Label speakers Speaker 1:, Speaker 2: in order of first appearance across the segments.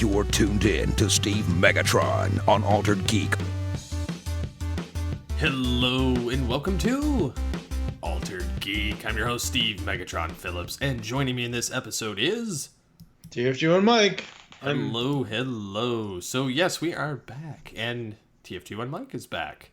Speaker 1: You're tuned in to Steve Megatron on Altered Geek.
Speaker 2: Hello and welcome to Altered Geek. I'm your host, Steve Megatron Phillips, and joining me in this episode is...
Speaker 3: TF2 and Mike.
Speaker 2: Hello. So yes, we are back, and TF2 and Mike is back.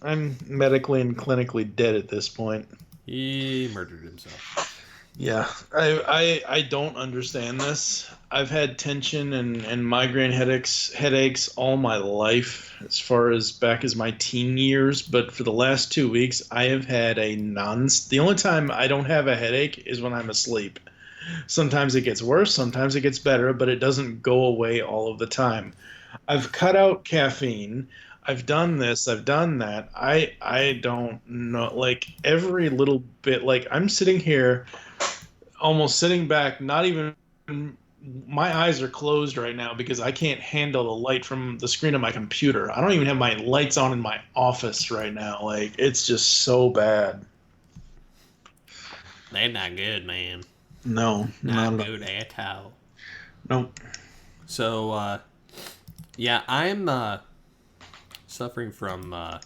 Speaker 3: I'm medically and clinically dead at this point.
Speaker 2: He murdered himself.
Speaker 3: Yeah, I don't understand this. I've had tension and migraine headaches all my life, as far as back as my teen years. But for the last 2 weeks, I have had the only time I don't have a headache is when I'm asleep. Sometimes it gets worse, sometimes it gets better, but it doesn't go away all of the time. I've cut out caffeine. I've done this, I've done that. I don't know, like every little bit, like I'm sitting here, almost sitting back, not even, my eyes are closed right now because I can't handle the light from the screen of my computer. I don't even have my lights on in my office right now. Like, it's just so bad.
Speaker 2: They're not good, man.
Speaker 3: No,
Speaker 2: not good at all.
Speaker 3: Nope.
Speaker 2: So, yeah, I'm suffering from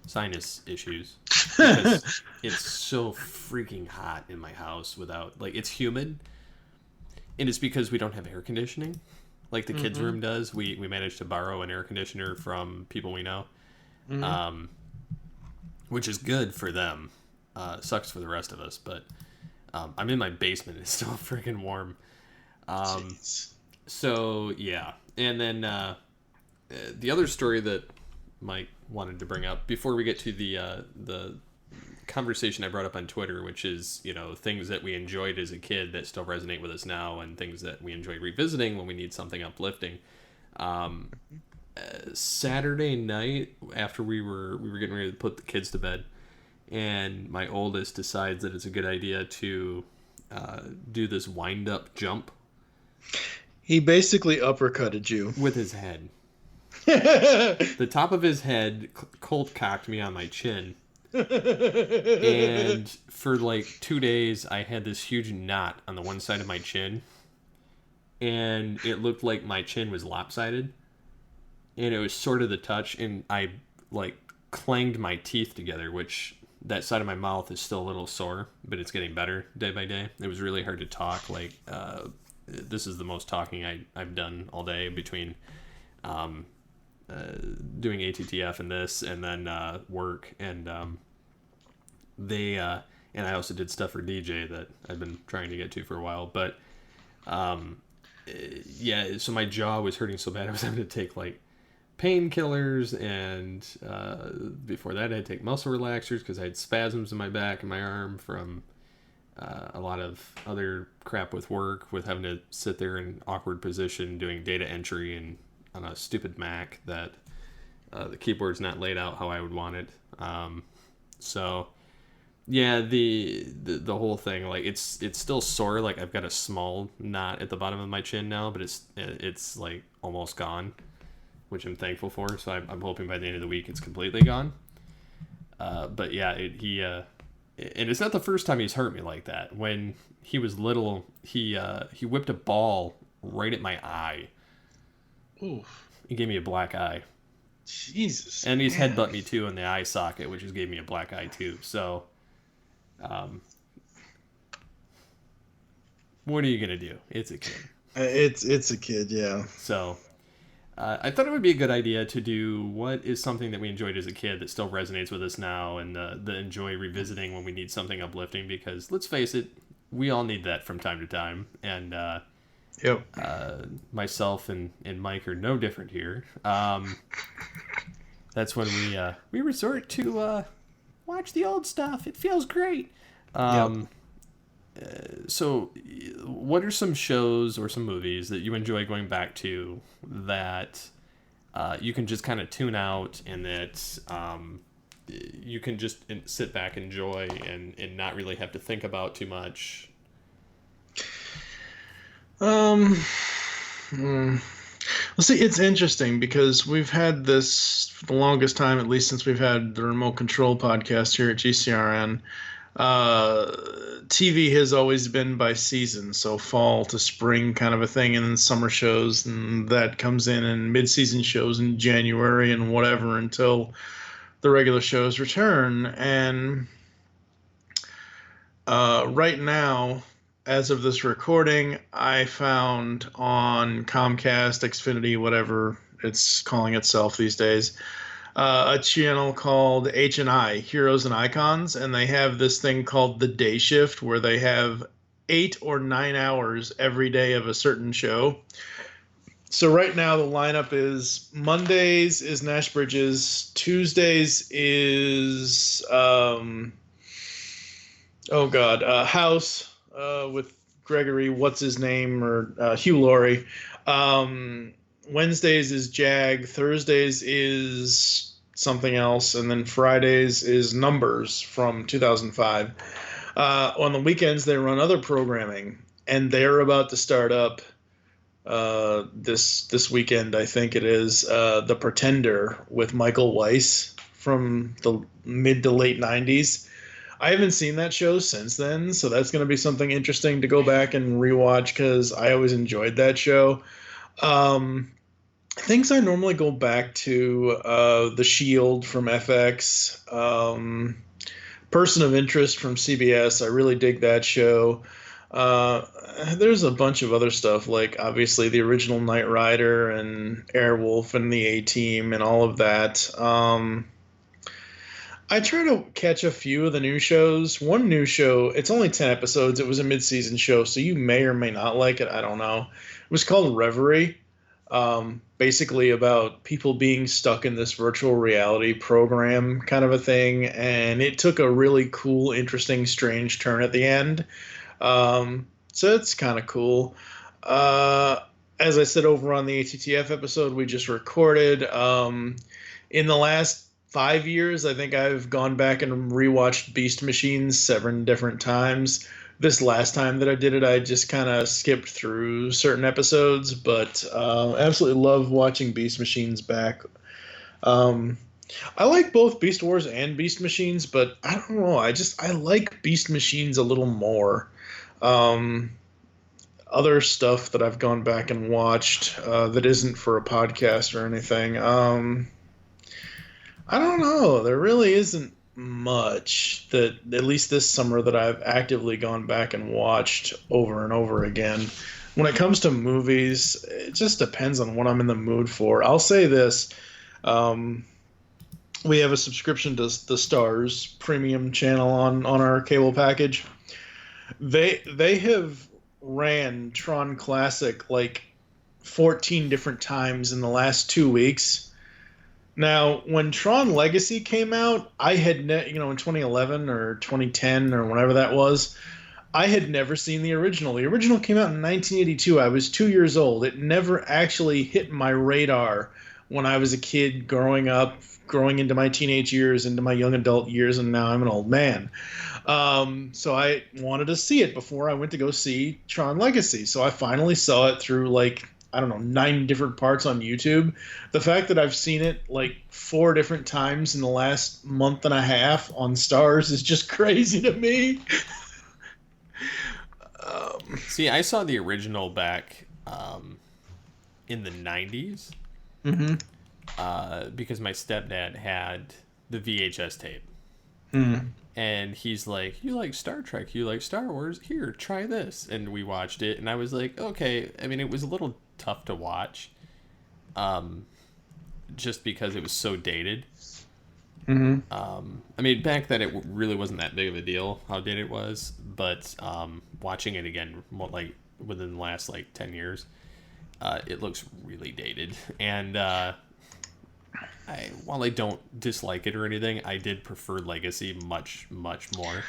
Speaker 2: sinus issues because it's so freaking hot in my house without, like, it's humid, and it's because we don't have air conditioning like the kids' room does. We managed to borrow an air conditioner from people we know, which is good for them. Sucks for the rest of us, but I'm in my basement. It's still freaking warm. So yeah, and then the other story that Mike wanted to bring up before we get to the conversation I brought up on Twitter, which is, you know, things that we enjoyed as a kid that still resonate with us now, and things that we enjoy revisiting when we need something uplifting. Saturday night, after we were getting ready to put the kids to bed, and my oldest decides that it's a good idea to do this wind-up jump.
Speaker 3: He basically uppercutted you
Speaker 2: with his head. The top of his head cold cocked me on my chin. And for like 2 days, I had this huge knot on the one side of my chin. And it looked like my chin was lopsided. And it was sort of the touch. And I like clanged my teeth together, which that side of my mouth is still a little sore, but it's getting better day by day. It was really hard to talk. Like, this is the most talking I've done all day between doing ATTF and this, and then work, and and I also did stuff for DJ that I've been trying to get to for a while, but yeah, so my jaw was hurting so bad I was having to take like painkillers, and before that I had to take muscle relaxers because I had spasms in my back and my arm from a lot of other crap with work, with having to sit there in an awkward position doing data entry and on a stupid Mac that the keyboard's not laid out how I would want it. So yeah, the whole thing, like it's still sore. Like I've got a small knot at the bottom of my chin now, but it's like almost gone, which I'm thankful for. So I'm hoping by the end of the week it's completely gone. But yeah, and it's not the first time he's hurt me like that. When he was little, he whipped a ball right at my eye.
Speaker 3: Oof.
Speaker 2: He gave me a black eye.
Speaker 3: Jesus.
Speaker 2: And he's headbutt me too in the eye socket, which just gave me a black eye too. So, what are you gonna do? It's a kid.
Speaker 3: It's a kid, yeah.
Speaker 2: So, I thought it would be a good idea to do what is something that we enjoyed as a kid that still resonates with us now, and the enjoy revisiting when we need something uplifting. Because let's face it, we all need that from time to time, and
Speaker 3: yep.
Speaker 2: Myself and Mike are no different here. That's when we resort to watch the old stuff. It feels great. So what are some shows or some movies that you enjoy going back to that you can just kind of tune out, and that you can just sit back, enjoy, and not really have to think about too much?
Speaker 3: Well, see, it's interesting because we've had this for the longest time, at least since we've had the Remote Control podcast here at GCRN. TV has always been by season, so fall to spring kind of a thing, and then summer shows, and that comes in, and mid-season shows in January and whatever until the regular shows return. And right now, as of this recording, I found on Comcast, Xfinity, whatever it's calling itself these days, a channel called H&I, Heroes and Icons, and they have this thing called The Day Shift, where they have 8 or 9 hours every day of a certain show. So right now the lineup is Mondays is Nash Bridges, Tuesdays is House with Gregory, what's his name, or Hugh Laurie. Wednesdays is Jag, Thursdays is something else, and then Fridays is Numbers from 2005. On the weekends, they run other programming, and they're about to start up this weekend, I think it is, The Pretender with Michael Weiss from the mid to late 90s. I haven't seen that show since then, so that's going to be something interesting to go back and rewatch because I always enjoyed that show. Things I normally go back to, The Shield from FX, Person of Interest from CBS. I really dig that show. There's a bunch of other stuff, like obviously the original Knight Rider and Airwolf and the A-Team and all of that. I try to catch a few of the new shows. One new show, it's only 10 episodes. It was a mid-season show, so you may or may not like it. I don't know. It was called Reverie. Basically about people being stuck in this virtual reality program kind of a thing, and it took a really cool, interesting, strange turn at the end. So it's kind of cool. As I said over on the ATTF episode we just recorded, in the last 5 years, I think I've gone back and rewatched Beast Machines 7 different times. This last time that I did it, I just kind of skipped through certain episodes, but absolutely love watching Beast Machines back. I like both Beast Wars and Beast Machines, but I don't know. I like Beast Machines a little more. Other stuff that I've gone back and watched that isn't for a podcast or anything. I don't know. There really isn't much that, at least this summer, that I've actively gone back and watched over and over again. When it comes to movies, it just depends on what I'm in the mood for. I'll say this. We have a subscription to the Starz premium channel on our cable package. They have ran Tron Classic like 14 different times in the last 2 weeks. Now, when Tron Legacy came out, I had in 2011 or 2010 or whenever that was, I had never seen the original. The original came out in 1982. I was 2 years old. It never actually hit my radar when I was a kid growing up, growing into my teenage years, into my young adult years, and now I'm an old man. So I wanted to see it before I went to go see Tron Legacy. So I finally saw it through 9 different parts on YouTube. The fact that I've seen it 4 different times in the last month and a half on Starz is just crazy to me.
Speaker 2: See, I saw the original back in the 90s.
Speaker 3: Mm-hmm.
Speaker 2: Because my stepdad had the VHS tape.
Speaker 3: Mm.
Speaker 2: And he's like, you like Star Trek, you like Star Wars, here, try this. And we watched it, and I was like, okay. I mean, it was a little tough to watch, just because it was so dated.
Speaker 3: Mm-hmm.
Speaker 2: I mean, back then it really wasn't that big of a deal how dated it was, but watching it again, within the last 10 years, it looks really dated. And while I don't dislike it or anything, I did prefer Legacy much, much more.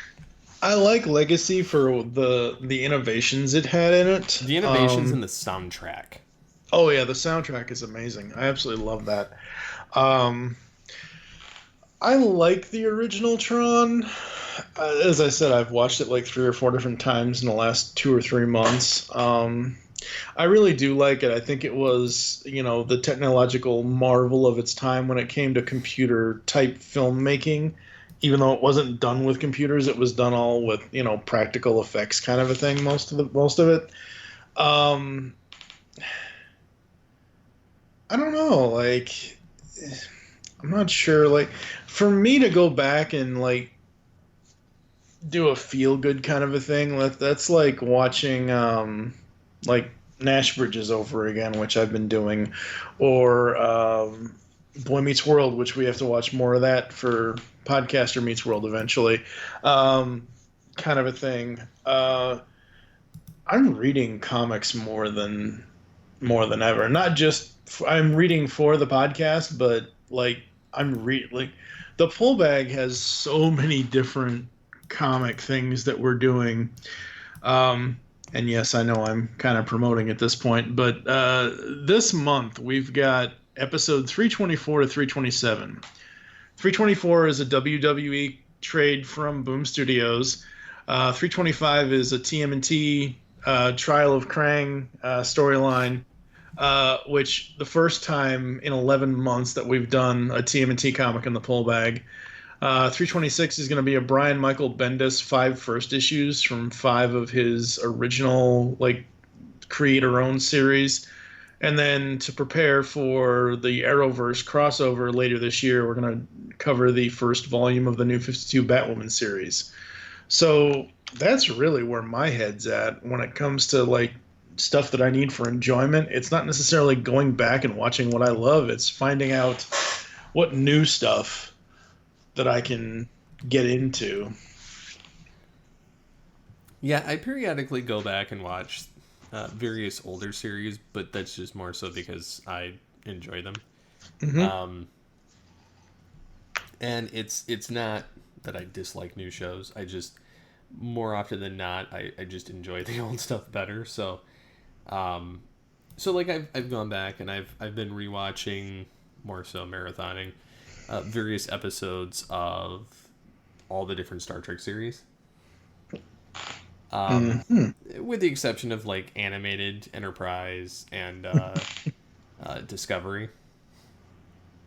Speaker 3: I like Legacy for the innovations it had in it.
Speaker 2: The innovations and the soundtrack.
Speaker 3: Oh yeah, the soundtrack is amazing. I absolutely love that. I like the original Tron. As I said, I've watched it 3 or 4 different times in the last 2 or 3 months. I really do like it. I think it was, the technological marvel of its time when it came to computer type filmmaking. even though it wasn't done with computers, it was done all with, practical effects kind of a thing. Most of it. Um, I don't know. Like, I'm not sure. Like, for me to go back and like do a feel good kind of a thing, that's like watching like Nash Bridges over again, which I've been doing, or Boy Meets World, which we have to watch more of that for Podcaster Meets World eventually, kind of a thing. I'm reading comics more than ever. Not just I'm reading for the podcast, but like like the pull bag has so many different comic things that we're doing. And yes, I know I'm kind of promoting at this point, but this month we've got episode 324 to 327. 324 is a WWE trade from Boom Studios. 325 is a TMNT Trial of Krang storyline, which the first time in 11 months that we've done a TMNT comic in the pull bag. 326 is going to be a Brian Michael Bendis 5 first issues from 5 of his original like creator-owned series. And then to prepare for the Arrowverse crossover later this year, we're going to cover the first volume of the New 52 Batwoman series. So that's really where my head's at when it comes to like stuff that I need for enjoyment. It's not necessarily going back and watching what I love. It's finding out what new stuff that I can get into.
Speaker 2: Yeah, I periodically go back and watch various older series, but that's just more so because I enjoy them.
Speaker 3: Mm-hmm.
Speaker 2: And it's not that I dislike new shows. I just, more often than not, I just enjoy the old stuff better. So like I've gone back and I've been rewatching, more so marathoning, various episodes of all the different Star Trek series. With the exception of like animated, Enterprise, and Discovery.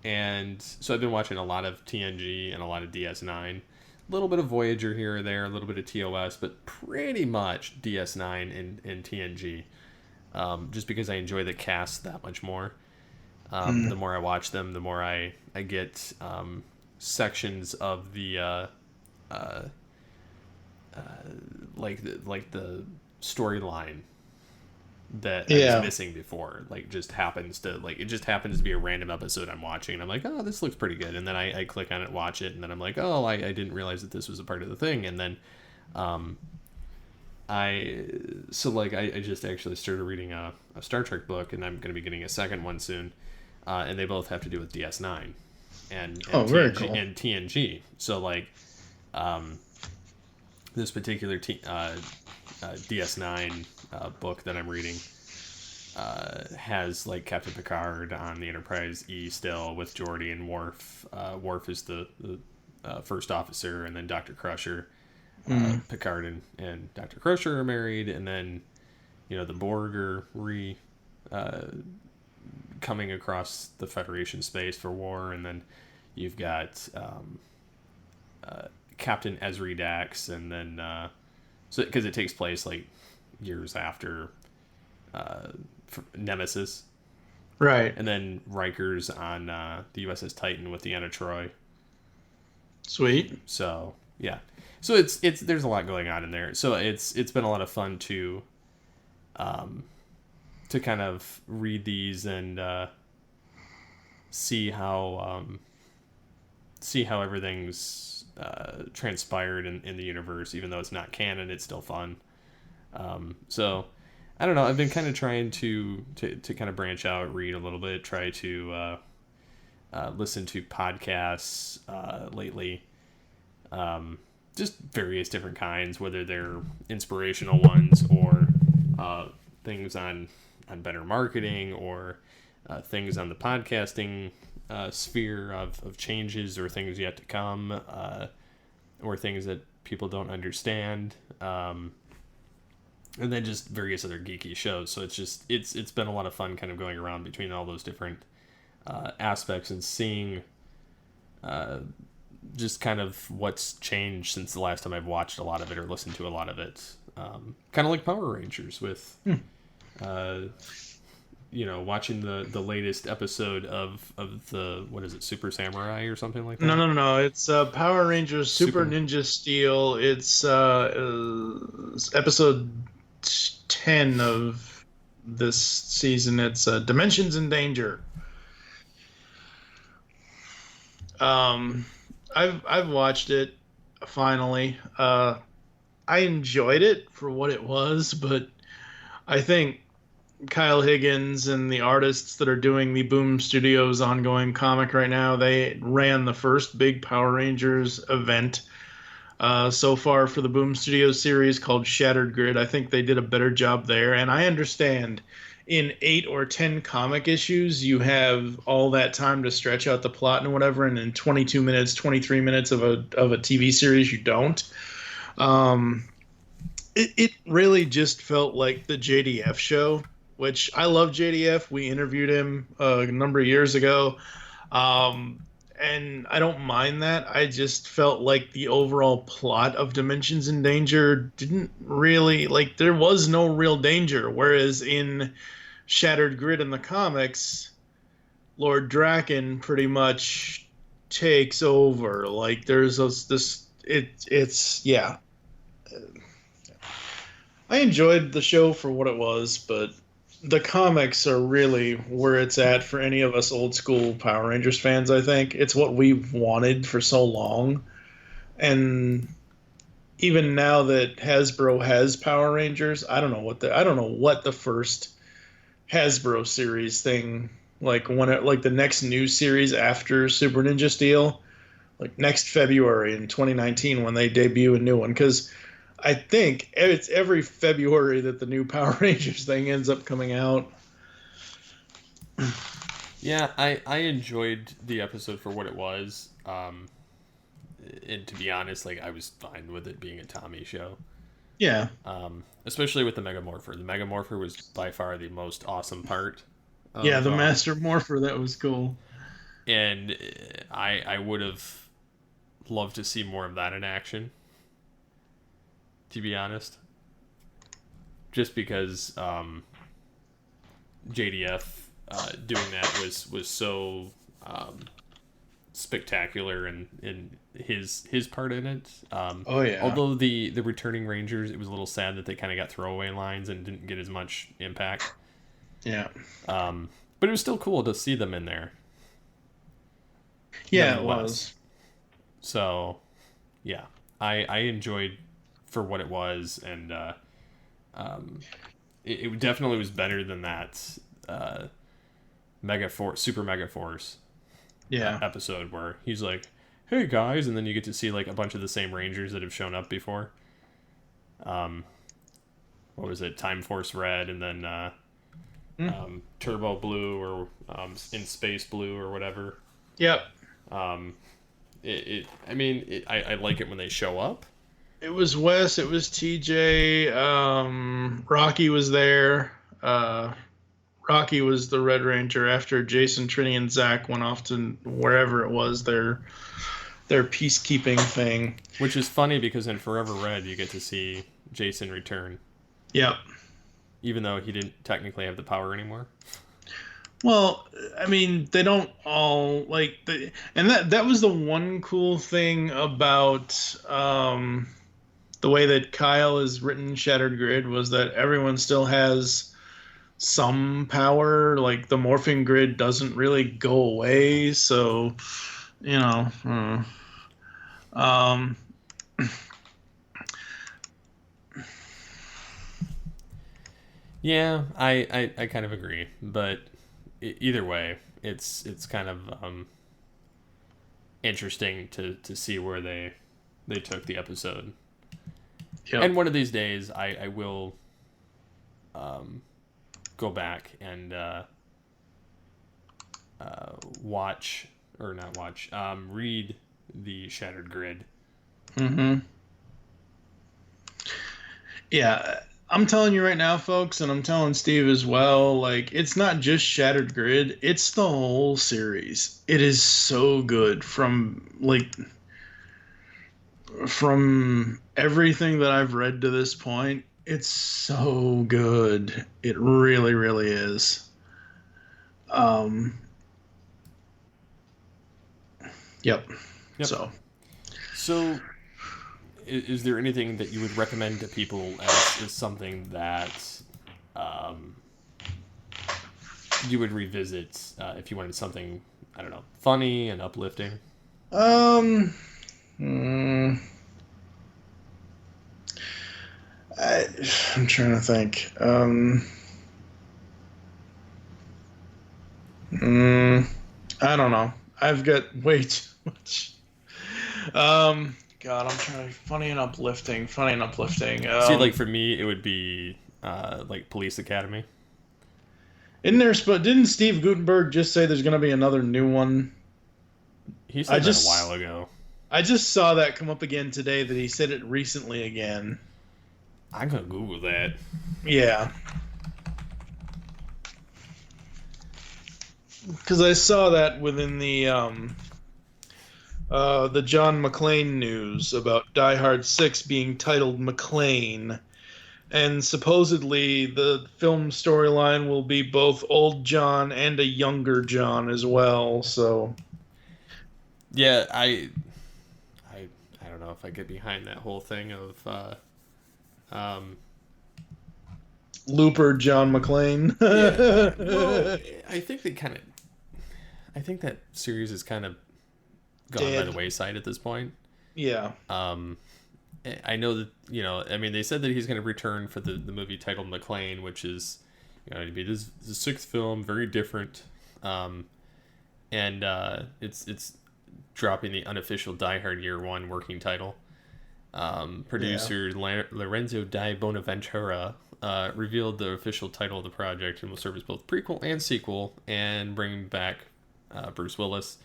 Speaker 2: And so I've been watching a lot of TNG and a lot of DS9. A little bit of Voyager here or there, a little bit of TOS, but pretty much DS9 and TNG. Just because I enjoy the cast that much more. The more I watch them, the more I get sections of the like the storyline that I was missing before. Like it just happens to be a random episode I'm watching, and I'm like, oh, this looks pretty good, and then I click on it, watch it, and then I'm like, oh, I didn't realize that this was a part of the thing, and then I just actually started reading a Star Trek book, and I'm going to be getting a second one soon, and they both have to do with DS9 and
Speaker 3: very
Speaker 2: TNG,
Speaker 3: cool.
Speaker 2: and TNG. So like this particular DS9 book that I'm reading has like Captain Picard on the Enterprise E still with Geordi and Worf. Worf is the first officer, and then Dr. Crusher. Picard and Dr. Crusher are married, and then the Borg are coming across the Federation space for war, and then you've got Captain Ezri Dax, and then so because it takes place like years after Nemesis,
Speaker 3: Right.
Speaker 2: and then Riker's on the USS Titan with Deanna Troi.
Speaker 3: Sweet.
Speaker 2: So yeah, so it's there's a lot going on in there. So it's been a lot of fun to kind of read these and see how everything's transpired in the universe. Even though it's not canon, it's still fun. So I don't know. I've been kind of trying to kind of branch out, read a little bit, try to listen to podcasts lately. Just various different kinds, whether they're inspirational ones or things on better marketing, or things on the podcasting sphere of changes or things yet to come, or things that people don't understand, and then just various other geeky shows. So it's been a lot of fun kind of going around between all those different aspects and seeing just kind of what's changed since the last time I've watched a lot of it or listened to a lot of it. Kind of like Power Rangers with, watching the latest episode of the, what is it, Super Samurai or something like that?
Speaker 3: No. It's Power Rangers Super Ninja Steel. It's episode 10 of this season. It's Dimensions in Danger. I've watched it finally. I enjoyed it for what it was, but I think Kyle Higgins and the artists that are doing the Boom Studios ongoing comic right now, they ran the first big Power Rangers event so far for the Boom Studios series called Shattered Grid. I think they did a better job there, and I understand in 8 or 10 comic issues, you have all that time to stretch out the plot and whatever, and in 22 minutes, 23 minutes of a TV series, you don't. It really just felt like the JDF show, which I love JDF. We interviewed him a number of years ago, and I don't mind that. I just felt like the overall plot of Dimensions in Danger didn't really, like, there was no real danger, whereas in Shattered Grid in the comics, Lord Draken pretty much takes over. Like, there's yeah. I enjoyed the show for what it was, but the comics are really where it's at for any of us old school Power Rangers fans, I think. It's what we've wanted for so long. And even now that Hasbro has Power Rangers, I don't know what the first Hasbro series thing, like the next new series after Super Ninja Steel, like next February in 2019 when they debut a new one, because I think it's every February that the new Power Rangers thing ends up coming out.
Speaker 2: Yeah, I enjoyed the episode for what it was. And to be honest, like, I was fine with it being a Tommy show.
Speaker 3: Yeah.
Speaker 2: Especially with the Megamorpher. The Megamorpher was by far the most awesome part.
Speaker 3: Yeah, the Master Morpher, that was cool.
Speaker 2: And I would have loved to see more of that in action, to be honest. Just because JDF doing that was so spectacular in his part in it.
Speaker 3: Oh yeah.
Speaker 2: Although the returning Rangers, it was a little sad that they kind of got throwaway lines and didn't get as much impact.
Speaker 3: Yeah.
Speaker 2: But it was still cool to see them in there.
Speaker 3: Yeah, it was.
Speaker 2: So, yeah, I enjoyed for what it was, and it definitely was better than that Super Megaforce episode where he's like, hey guys, and then you get to see like a bunch of the same Rangers that have shown up before. What was it, Time Force Red, and then Turbo Blue, or In Space Blue, or whatever.
Speaker 3: Yep.
Speaker 2: I like it when they show up.
Speaker 3: It was Wes, it was TJ, Rocky was there. Rocky was the Red Ranger after Jason, Trini, and Zach went off to wherever it was, their peacekeeping thing.
Speaker 2: Which is funny because in Forever Red you get to see Jason return.
Speaker 3: Yep.
Speaker 2: Even though he didn't technically have the power anymore.
Speaker 3: Well, I mean, they don't all and that was the one cool thing about the way that Kyle has written Shattered Grid, was that everyone still has some power. Like, the morphing grid doesn't really go away, so yeah,
Speaker 2: I kind of agree, but either way, it's kind of interesting to see where they took the episode. Yep. And one of these days, I will go back and read the Shattered Grid.
Speaker 3: Mm-hmm. Yeah, I'm telling you right now, folks, and I'm telling Steve as well, like, it's not just Shattered Grid, it's the whole series. It is so good, from, like, from everything that I've read to this point, it's so good. It really, really is. Um, yep.
Speaker 2: Yep. So, is there anything that you would recommend to people as something that you would revisit if you wanted something, I don't know, funny and uplifting?
Speaker 3: Um, mm, I'm trying to think. I don't know. I've got way too much. God, I'm trying to funny and uplifting. Funny and uplifting.
Speaker 2: See, like for me, it would be like Police Academy.
Speaker 3: Didn't Steve Gutenberg just say there's going to be another new one?
Speaker 2: He said that a while ago.
Speaker 3: I just saw that come up again today that he said it recently again.
Speaker 2: I'm going to Google that.
Speaker 3: Yeah. Because I saw that within the John McClane news about Die Hard 6 being titled McClane. And supposedly the film storyline will be both old John and a younger John as well. So,
Speaker 2: yeah, I don't know if I get behind that whole thing of
Speaker 3: Looper John McClane.
Speaker 2: Yeah. Well, I think that series is kind of gone by the wayside at this point.
Speaker 3: Yeah.
Speaker 2: I know that, I mean, they said that he's going to return for the movie titled McClane, which is, to be the sixth film, very different. And it's dropping the unofficial Die Hard Year One working title. Producer Lorenzo Di Bonaventura revealed the official title of the project and will serve as both prequel and sequel and bring back Bruce Willis.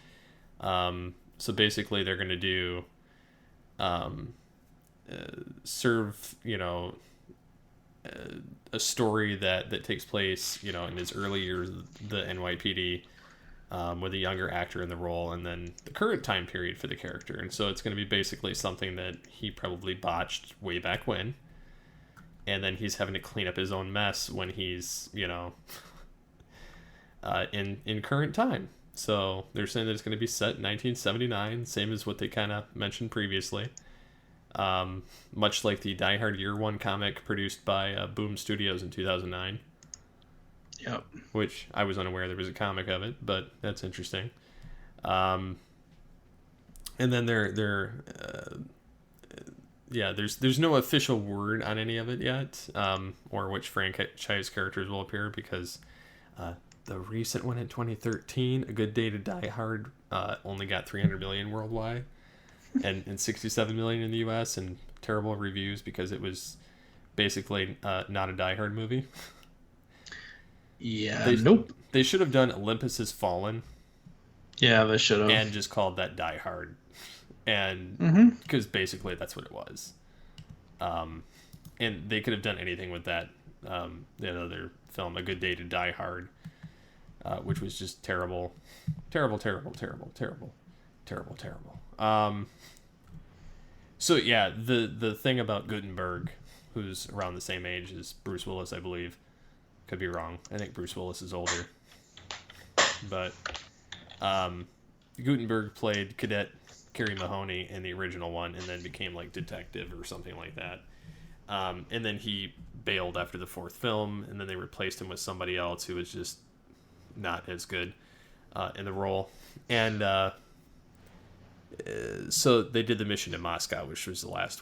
Speaker 2: So basically they're going to do serve a story that takes place in his early years, the NYPD, with a younger actor in the role, and then the current time period for the character. And so it's going to be basically something that he probably botched way back when, and then he's having to clean up his own mess when he's in current time. So they're saying that it's going to be set in 1979, same as what they kind of mentioned previously. Much like the Die Hard Year One comic produced by Boom Studios in 2009.
Speaker 3: Yep.
Speaker 2: Which I was unaware there was a comic of it, but that's interesting. And then there's no official word on any of it yet, or which franchise characters will appear, because the recent one in 2013, A Good Day to Die Hard, only got 300 million worldwide, and 67 million in the US, and terrible reviews because it was basically not a Die Hard movie.
Speaker 3: Yeah.
Speaker 2: They should have done Olympus Has Fallen.
Speaker 3: Yeah, they should have.
Speaker 2: And just called that Die Hard. And because basically that's what it was. And they could have done anything with that. That other film, A Good Day to Die Hard, which was just terrible. Terrible. So yeah, the thing about Gutenberg, who's around the same age as Bruce Willis, I believe. Could be wrong. I think Bruce Willis is older. But Gutenberg played Cadet Kerry Mahoney in the original one, and then became like detective or something like that. And then he bailed after the fourth film, and then they replaced him with somebody else who was just not as good in the role. And so they did the Mission to Moscow, which was the last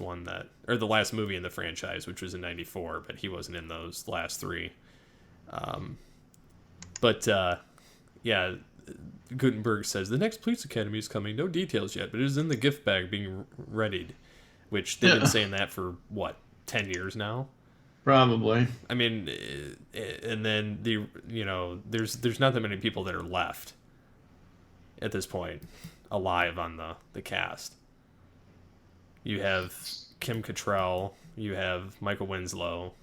Speaker 2: movie in the franchise, which was in '94, but he wasn't in those last three. Yeah, Gutenberg says the next police academy is coming. No details yet, but it is in the gift bag being readied, which they've been saying that for 10 years now.
Speaker 3: Probably.
Speaker 2: I mean, and then there's not that many people that are left at this point alive on the cast. You have Kim Cattrall, you have Michael Winslow,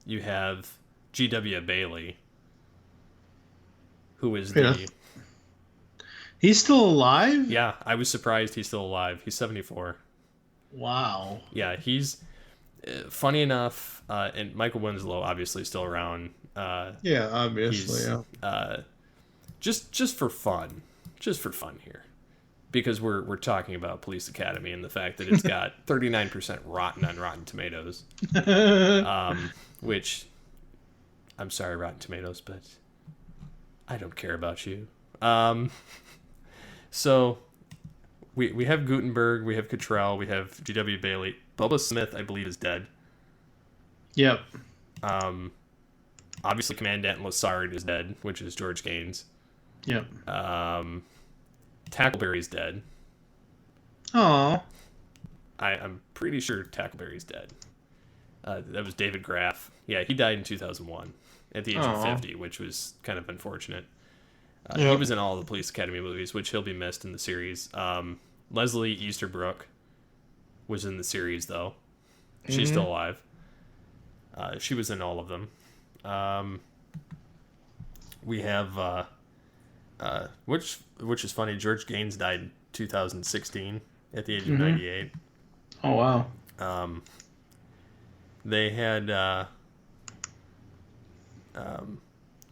Speaker 2: you have G.W. Bailey, who is
Speaker 3: He's still alive?
Speaker 2: Yeah, I was surprised he's still alive. He's 74.
Speaker 3: Wow.
Speaker 2: Yeah, he's funny enough, and Michael Winslow obviously still around.
Speaker 3: Yeah, obviously.
Speaker 2: He's just for fun, here, because we're talking about Police Academy and the fact that it's got 39% rotten on Rotten Tomatoes, which I'm sorry, Rotten Tomatoes, but I don't care about you. So we have Gutenberg, we have Cottrell, we have G.W. Bailey. Bubba Smith, I believe, is dead.
Speaker 3: Yep.
Speaker 2: Obviously, Commandant Lassard is dead, which is George Gaines.
Speaker 3: Yep.
Speaker 2: Tackleberry's dead.
Speaker 3: Aw.
Speaker 2: I'm pretty sure Tackleberry's dead. That was David Graff. Yeah, he died in 2001 at the age of 50, which was kind of unfortunate. He was in all the Police Academy movies, which he'll be missed in the series. Leslie Easterbrook was in the series, though. She's still alive. She was in all of them. We have, which is funny, George Gaines died in 2016 at the age of 98.
Speaker 3: Oh, wow.
Speaker 2: They had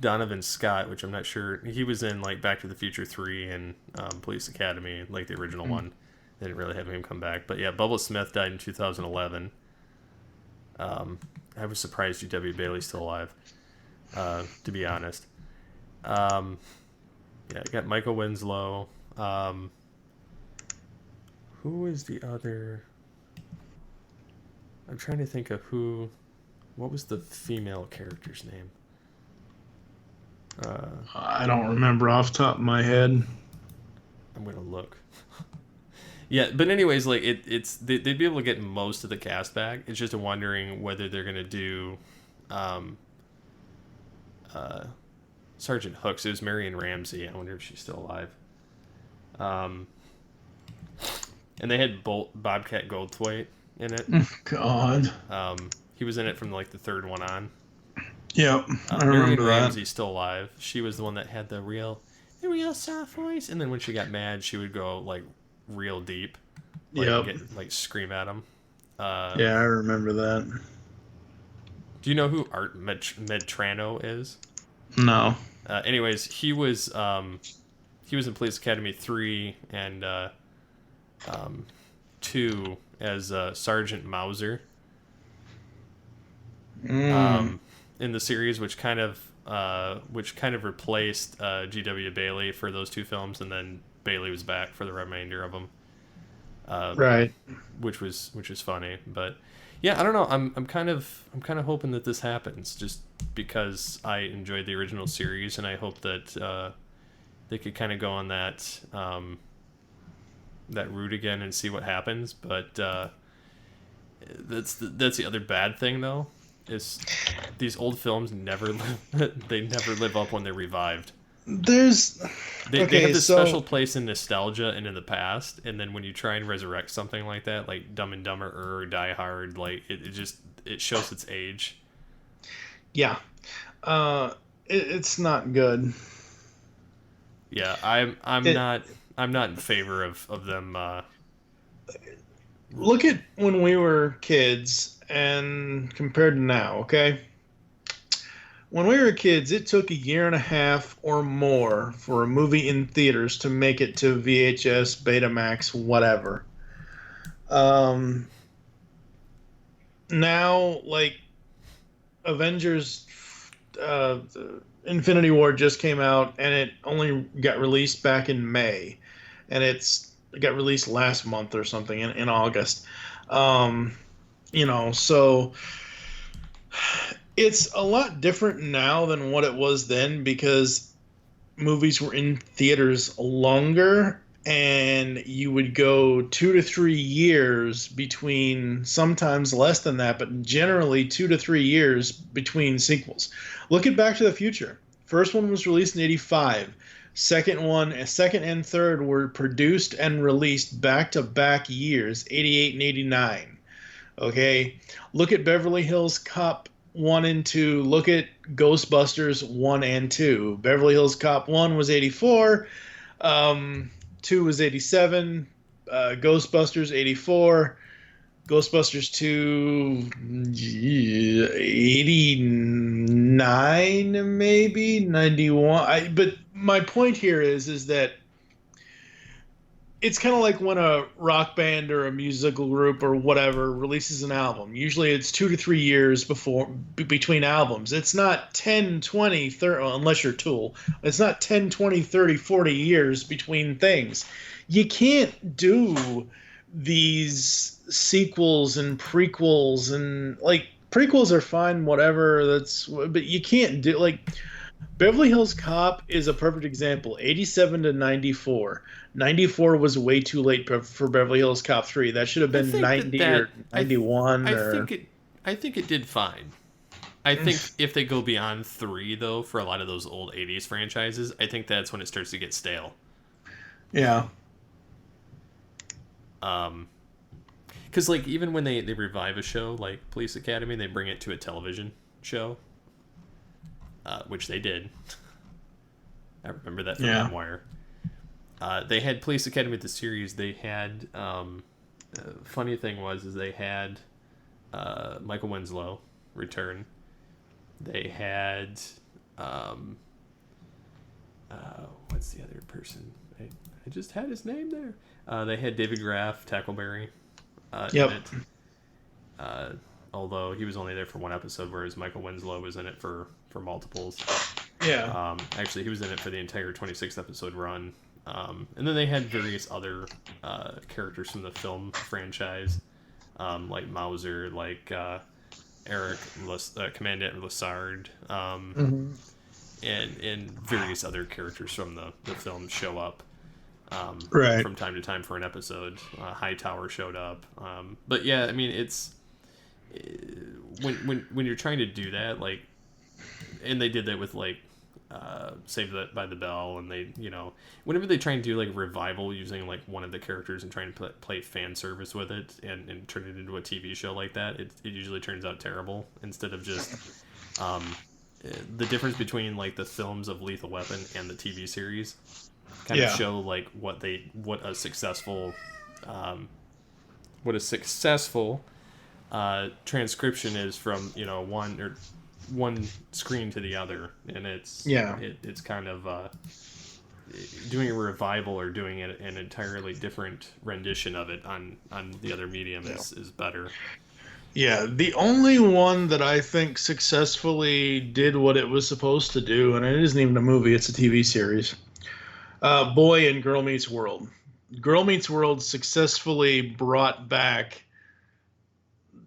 Speaker 2: Donovan Scott, which I'm not sure. He was in like Back to the Future 3 and Police Academy, like the original one. They didn't really have him come back. But yeah, Bubba Smith died in 2011. I was surprised G.W. Bailey's still alive, to be honest. Yeah, I got Michael Winslow. Who is the other? I'm trying to think of who. What was the female character's name?
Speaker 3: I don't remember off the top of my head.
Speaker 2: I'm gonna look. Yeah, but anyways, like they'd be able to get most of the cast back. It's just wondering whether they're gonna do Sergeant Hooks. It was Marion Ramsey. I wonder if she's still alive. And they had Bobcat Goldthwait in it.
Speaker 3: God.
Speaker 2: He was in it from like the third one on.
Speaker 3: Yep, I
Speaker 2: Marion
Speaker 3: remember that.
Speaker 2: Ramsey's still alive. She was the one that had the real soft voice, and then when she got mad, she would go like real deep. Like, scream at him.
Speaker 3: Yeah, I remember that.
Speaker 2: Do you know who Art Medrano is?
Speaker 3: No.
Speaker 2: Anyways, he was in Police Academy 3 and 2 as Sergeant Mauser. In the series, which kind of replaced G.W. Bailey for those two films, and then Bailey was back for the remainder of them.
Speaker 3: Right.
Speaker 2: Which was funny, but yeah, I don't know. I'm kind of hoping that this happens, just because I enjoyed the original series, and I hope that they could kind of go on that route again and see what happens. But that's the other bad thing, though, is these old films never live up when they're revived. They have this special place in nostalgia and in the past, and then when you try and resurrect something like that, like Dumb and Dumber or Die Hard, like it shows its age.
Speaker 3: Yeah, it's not good.
Speaker 2: Yeah, I'm not in favor of them.
Speaker 3: Look at when we were kids and compared to now, okay? When we were kids, it took a year and a half or more for a movie in theaters to make it to VHS, Betamax, whatever. Now, like, Avengers Infinity War just came out, and it only got released back in May. And it got released last month or something in August. So it's a lot different now than what it was then, because movies were in theaters longer, and you would go 2 to 3 years between, sometimes less than that, but generally 2 to 3 years between sequels. Look at Back to the Future. First one was released in 1985. Second and third were produced and released back-to-back years, 1988 and 1989. Okay? Look at Beverly Hills Cop 1 and 2. Look at Ghostbusters 1 and 2. Beverly Hills Cop 1 was 1984. 2 was 1987. Ghostbusters 1984. Ghostbusters 2, 89 maybe 91. But my point here is that it's kind of like when a rock band or a musical group or whatever releases an album. Usually it's 2 to 3 years between albums. It's not 10, 20, 30, well, unless you're Tool. It's not 10, 20, 30, 40 years between things. You can't do these sequels and prequels, and like prequels are fine, whatever. But you can't do like Beverly Hills Cop is a perfect example. 87 to 94. 94 was way too late for Beverly Hills Cop 3. That should have been 90 or 91 or
Speaker 2: I think it did fine. I think if they go beyond 3 though for a lot of those old 80s franchises, I think that's when it starts to get stale.
Speaker 3: Yeah.
Speaker 2: Cuz like even when they revive a show like Police Academy, they bring it to a television show. Which they did. I remember that from Memoir. They had Police Academy the series. They had funny thing was they had Michael Winslow return. They had what's the other person? I just had his name there. They had David Graff, Tackleberry in it. Although he was only there for one episode, whereas Michael Winslow was in it for multiples.
Speaker 3: Yeah.
Speaker 2: Actually, he was in it for the entire 26th episode run. And then they had various other characters from the film franchise, like Mauser, like Eric, Commandant Lassard, and various other characters from the film show up from time to time for an episode. Hightower showed up. But yeah, I mean, it's when you're trying to do that, like, and they did that with like Saved by the Bell, and they, whenever they try and do like a revival using like one of the characters and trying to play fan service with it and turn it into a TV show like that, it usually turns out terrible. Instead of just the difference between like the films of Lethal Weapon and the TV series kind of show like what a successful transcription is from one screen to the other, and it's kind of doing a revival or doing an entirely different rendition of it on the other medium is better.
Speaker 3: Yeah, the only one that I think successfully did what it was supposed to do, and it isn't even a movie, it's a TV series, Boy and Girl Meets World. Girl Meets World successfully brought back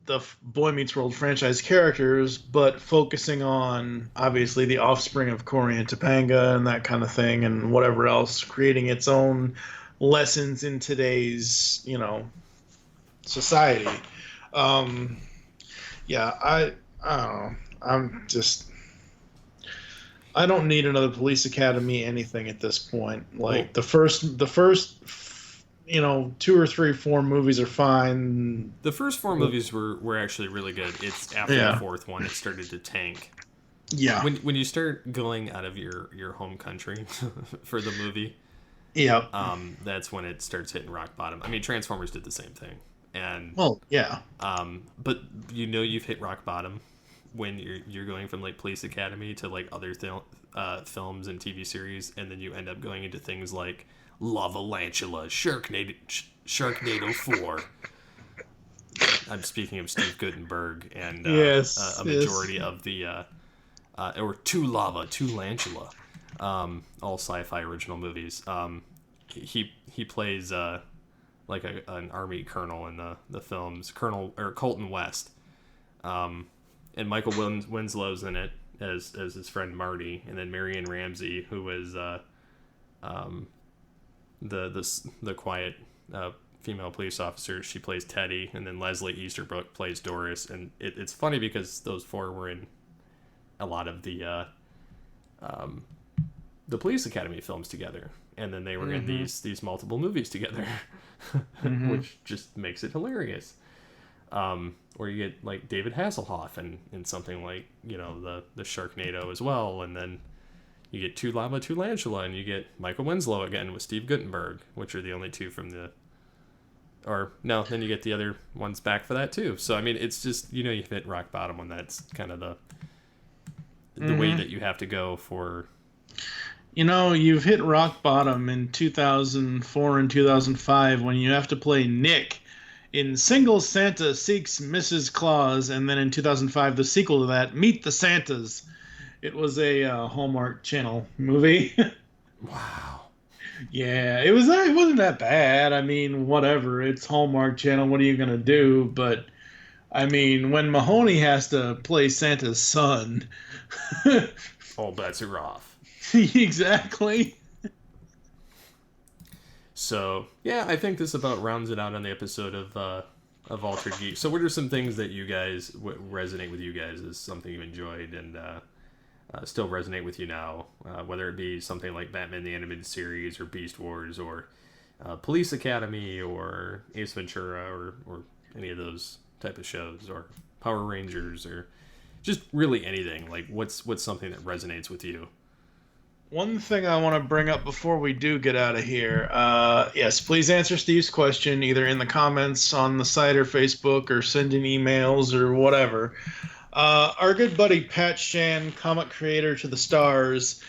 Speaker 3: the Boy Meets World franchise characters, but focusing on, obviously, the offspring of Cory and Topanga and that kind of thing and whatever else, creating its own lessons in today's, society. I don't know. I don't need another Police Academy anything at this point. Like, the first 2 or 3, 4 movies are fine.
Speaker 2: The first 4 movies were actually really good. It's after the 4th one it started to tank.
Speaker 3: Yeah.
Speaker 2: When you start going out of your home country for the movie, that's when it starts hitting rock bottom. I mean, Transformers did the same thing. And but you've hit rock bottom when you're going from like Police Academy to like other films and TV series, and then you end up going into things like Lava-Lantula, Sharknado 4. I'm speaking of Steve Guttenberg and a majority of the or Two Lava, Two Lantula, all sci-fi original movies. He plays like an army colonel in the films, Colton West, and Michael Winslow's in it as his friend Marty, and then Marion Ramsey, who was the quiet female police officer. She plays Teddy, and then Leslie Easterbrook plays Doris. And it's funny because those 4 were in a lot of the Police Academy films together, and then they were in these multiple movies together, which just makes it hilarious. Or you get like David Hasselhoff in something like the Sharknado as well, and then you get Two Lava, Two Lantula, and you get Michael Winslow again with Steve Guttenberg, which are the only 2 from the or no, then you get the other ones back for that too. So I mean, it's just, you hit rock bottom when that's kind of the way that you have to go for.
Speaker 3: You've hit rock bottom in 2004 and 2005 when you have to play Nick in Single Santa Seeks Mrs. Claus, and then in 2005, the sequel to that, Meet the Santas. It was a Hallmark Channel movie.
Speaker 2: Wow.
Speaker 3: Yeah, it wasn't that bad. I mean, whatever. It's Hallmark Channel. What are you gonna do? But I mean, when Mahoney has to play Santa's son,
Speaker 2: all bets are off.
Speaker 3: Exactly.
Speaker 2: So yeah, I think this about rounds it out on the episode of Altered Geek. So what are some things that you guys resonate with you guys as something you enjoyed and still resonate with you now? Whether it be something like Batman the Animated Series or Beast Wars or Police Academy or Ace Ventura or any of those type of shows, or Power Rangers, or just really anything. Like what's something that resonates with you?
Speaker 3: One thing I want to bring up before we do get out of here, yes, please answer Steve's question either in the comments on the site or Facebook, or send in emails or whatever. Our good buddy Pat Shan, comic creator to the stars,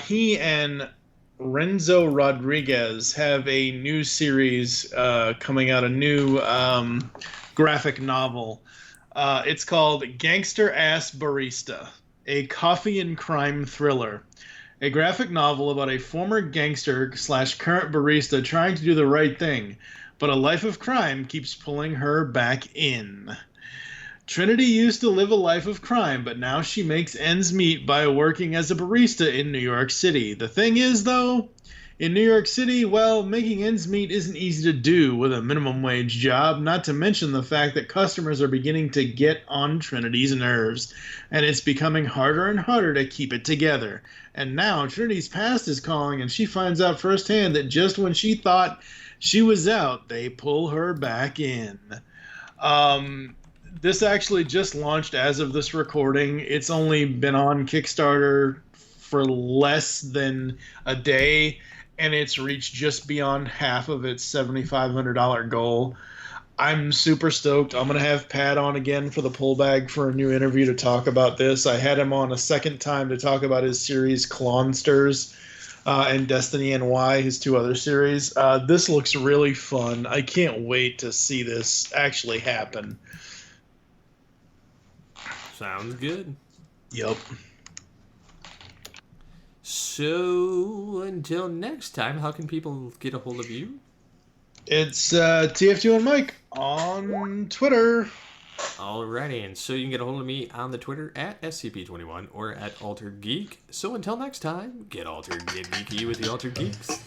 Speaker 3: he and Renzo Rodriguez have a new series coming out, a new graphic novel. It's called Gangster Ass Barista, a coffee and crime thriller. A graphic novel about a former gangster / current barista trying to do the right thing, but a life of crime keeps pulling her back in. Trinity used to live a life of crime, but now she makes ends meet by working as a barista in New York City. The thing is, though, in New York City, well, making ends meet isn't easy to do with a minimum wage job, not to mention the fact that customers are beginning to get on Trinity's nerves, and it's becoming harder and harder to keep it together. And now Trinity's past is calling, and she finds out firsthand that just when she thought she was out, they pull her back in. This actually just launched as of this recording. It's only been on Kickstarter for less than a day, and it's reached just beyond half of its $7,500 goal. I'm super stoked. I'm going to have Pat on again for the pull bag for a new interview to talk about this. I had him on a second time to talk about his series Clonsters and Destiny NY, his two other series. This looks really fun. I can't wait to see this actually happen.
Speaker 2: Sounds good.
Speaker 3: Yep.
Speaker 2: So, until next time, how can people get a hold of you?
Speaker 3: It's TF2 and Mike on Twitter.
Speaker 2: Alrighty, and so you can get a hold of me on the Twitter at SCP21 or at Altered Geek. So until next time, get altered, get geeky with the Altered Geeks.